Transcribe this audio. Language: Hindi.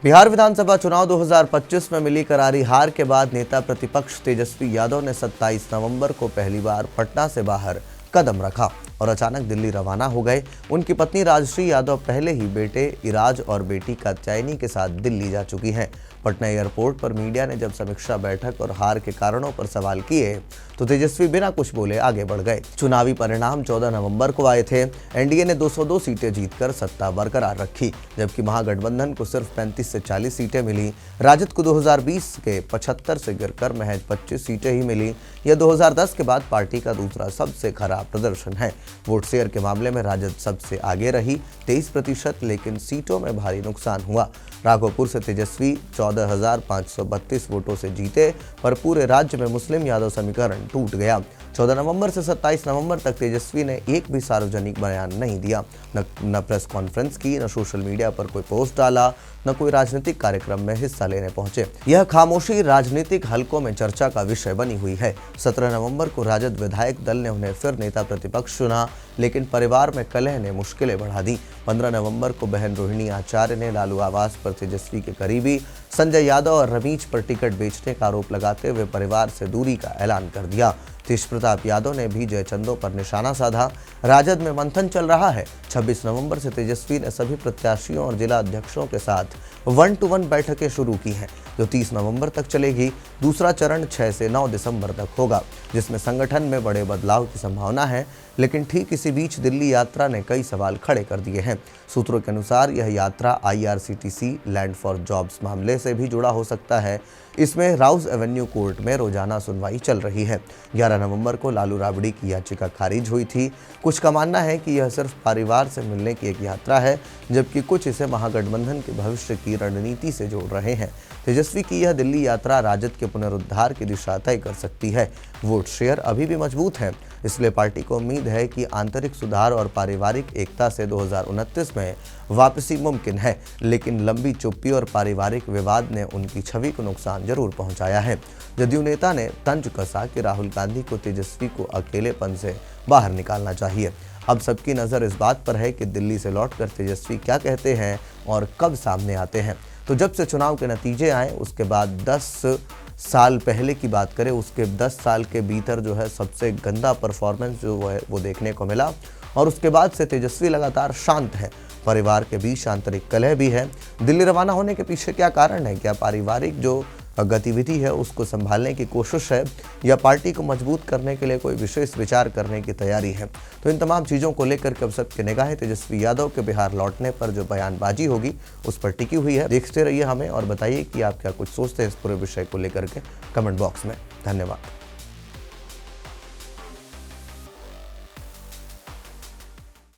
बिहार विधानसभा चुनाव 2025 में मिली करारी हार के बाद नेता प्रतिपक्ष तेजस्वी यादव ने 27 नवंबर को पहली बार पटना से बाहर कदम रखा और अचानक दिल्ली रवाना हो गए। उनकी पत्नी राजश्री यादव पहले ही बेटे इराज और बेटी कात्यायनी के साथ दिल्ली जा चुकी हैं। पटना एयरपोर्ट पर मीडिया ने जब समीक्षा बैठक और हार के कारणों पर सवाल किए तो तेजस्वी बिना कुछ बोले आगे बढ़ गए। चुनावी परिणाम 14 नवंबर को आए थे। एनडीए ने 202 सीटें जीतकर सत्ता बरकरार रखी, जबकि महागठबंधन को सिर्फ 35 से 40 सीटें मिली। राजद को 2020 के 75 से गिरकर महज 25 सीटें ही मिली। यह 2010 के बाद पार्टी का दूसरा सबसे खराब प्रदर्शन है। वोट शेयर के मामले में राजद सबसे आगे रही 23%, लेकिन सीटों में भारी नुकसान हुआ। राघोपुर से तेजस्वी 14,532 वोटों से जीते, पर पूरे राज्य में मुस्लिम यादव समीकरण टूट गया। 14 नवंबर से 27 नवंबर तक तेजस्वी ने एक भी सार्वजनिक बयान नहीं दिया, न प्रेस कॉन्फ्रेंस की, न सोशल मीडिया पर कोई पोस्ट डाला, न कोई राजनीतिक कार्यक्रम में हिस्सा लेने पहुंचे। यह खामोशी राजनीतिक हलकों में चर्चा का विषय बनी हुई है। 17 नवंबर को राजद विधायक दल ने उन्हें फिर नेता प्रतिपक्ष चुना, लेकिन परिवार में कलह ने मुश्किलें बढ़ा दी। 15 नवंबर को बहन रोहिणी आचार्य ने लालू आवास पर तेजस्वी के करीबी संजय यादव और रमीज पर टिकट बेचने का आरोप लगाते हुए परिवार से दूरी का ऐलान कर दिया। तेज प्रताप यादव ने भी जयचंदों पर निशाना साधा। राजद में मंथन चल रहा है। 26 नवंबर से तेजस्वी ने सभी प्रत्याशियों और जिला अध्यक्षों के साथ 1-to-1 बैठकें शुरू की हैं, जो 30 नवंबर तक चलेगी। दूसरा चरण 6 से 9 दिसंबर तक होगा, जिसमें संगठन में बड़े बदलाव की संभावना है। लेकिन ठीक इसी बीच दिल्ली यात्रा ने कई सवाल खड़े कर दिए हैं। सूत्रों के अनुसार यह यात्रा IRCTC लैंड फॉर जॉब्स मामले से भी जुड़ा हो सकता है। इसमें राउज एवेन्यू कोर्ट में रोजाना सुनवाई चल रही है। 11 नवंबर को लालू राबड़ी की याचिका खारिज हुई थी। कुछ का मानना है कि यह सिर्फ परिवार से मिलने की एक यात्रा है, जबकि कुछ इसे महागठबंधन के भविष्य की रणनीति से जोड़ रहे हैं। तेजस्वी की यह दिल्ली यात्रा राजद के पुनरुद्धार की दिशा तय कर सकती है। वोट शेयर अभी भी मजबूत है, इसलिए पार्टी को उम्मीद है कि आंतरिक सुधार और पारिवारिक एकता से 2029 में वापसी मुमकिन है। लेकिन लंबी चुप्पी और पारिवारिक विवाद ने उनकी छवि को नुकसान जरूर पहुंचाया है। जदयू नेता ने तंज कसा कि राहुल गांधी को तेजस्वी को अकेलेपन से बाहर निकालना चाहिए। अब सबकी नज़र इस बात पर है कि दिल्ली से लौटकर तेजस्वी क्या कहते हैं और कब सामने आते हैं। तो जब से चुनाव के नतीजे आए उसके बाद 10 साल पहले की बात करें, उसके 10 साल के भीतर जो है सबसे गंदा परफॉर्मेंस जो है वो देखने को मिला। और उसके बाद से तेजस्वी लगातार शांत है। परिवार के बीच आंतरिक कलह भी है। दिल्ली रवाना होने के पीछे क्या कारण है? क्या पारिवारिक जो गतिविधि है उसको संभालने की कोशिश है, या पार्टी को मजबूत करने के लिए कोई विशेष विचार करने की तैयारी है? तो इन तमाम चीज़ों को लेकर के अब सबकी निगाहें तेजस्वी यादव के बिहार लौटने पर जो बयानबाजी होगी उस पर टिकी हुई है। देखते रहिए हमें और बताइए कि आप क्या कुछ सोचते हैं इस पूरे विषय को लेकर के कमेंट बॉक्स में। धन्यवाद।